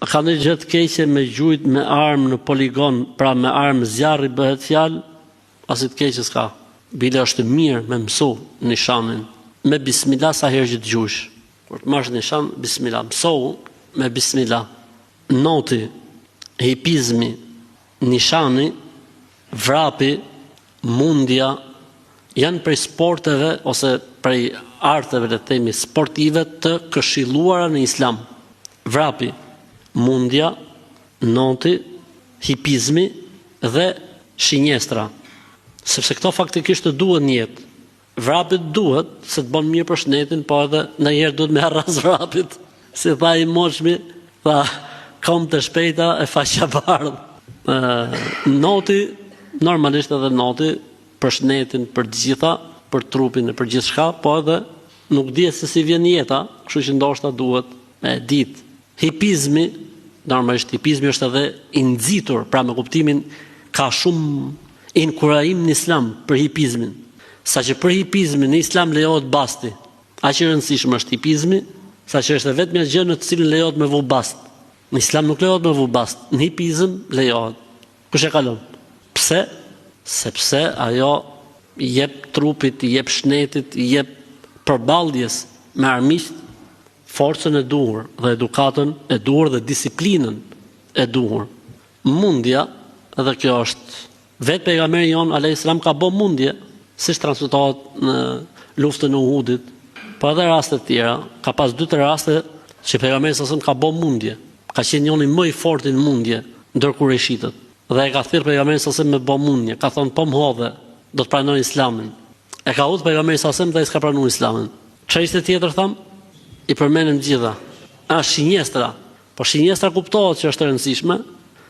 Ka në gjë të keqe me gjujt me armë në poligon, pra me armë zjarri bëhet fjalë, as i të keqe s'ka. Bile është mirë me mësu nishanin, me bismillah sa herë që të gjush. Kur të marrësh nishan, bismillah. Mësohu me bismillah. Noti, hipizmi, nishani, vrapi, mundja, janë prej sporteve ose prej arteve, le të themi, sportive të këshilluara në islam. Vrapi, mundja, noti, hipizmi dhe shinjestra. Sepse këto faktikisht të duhet në jetë. Vrapit duhet, se të bën mirë për shnetin, po edhe ndonjëherë duhet me harras vrapit. Si tha i moshmi, tha, kom të shpejta e faqja bardhë. Noti, normalisht edhe noti, për shnetin, për gjitha, për trupin e për gjithçka, po edhe nuk dihet se si vjen jeta, kështu që ndoshta duhet me ditë. Hipizmi, normalisht hipizmi është edhe i nxitur, pra me kuptimin ka shumë inkurajim në islam për hipizmin. Saqë për hipizmin në islam lejohet basti. Aq i rëndësishëm është hipizmi, saqë është vetëm një gjë në të cilën lejohet me vu bast. Në islam nuk lejohet me vu bast, në hipizëm lejohet. Kush e kalon? Pse? Sepse ajo i jep trupit, i jep shnetit, i jep përballjes me armiqt forcën e duhur dhe edukatën e duhur dhe disiplinën e duhur. Mundja, edhe kjo është vetë pejgamberi jon alayhis salam ka bë mundje, siç transmetohet në luftën e Uhudit, po edhe raste të tjera, ka pas 2 raste që pejgamberi sa ka bë mundje. Ka qenë njëri më i fortë në mundje ndër kureshitët. Dhe e ka thirrë pejgamberi sa me bë mundje, ka thonë po më hodhe, do të pranoj islamin. E ka udhë pejgamberi sa dhe ai s'ka pranuar islamin. Çfarë ishte tjetër tham? I përmendën të gjitha. Shinjestra. Po shinjestra kuptohet që është e rëndësishme,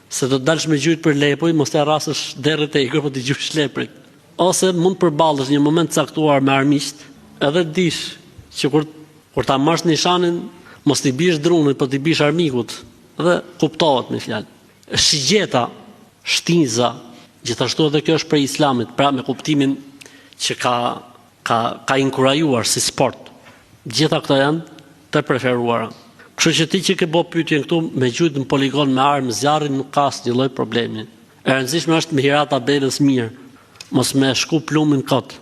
se do të dalësh me gjujt për lepuj, mos të arrasësh derët e egër, po të gjush leprit. Ose mund përballësh një moment caktuar me armiqt, edhe dish që kur ta marrësh nishanin, mos t'i bish drunit, po t'i bish armikut, dhe kuptohet me fjalë. Shigjeta, shtinza, gjithashtu edhe kjo është prej islamit, pra me kuptimin që ka inkurajuar si sport. Gjitha këto janë të preferuara. Kështu që ti që ke bë pyetjen këtu me gjujt në poligon me armë zjarri nuk ka asnjë lloj problemi. E rëndësishme është me hirat tabelës mirë, mos me shku plumin kot.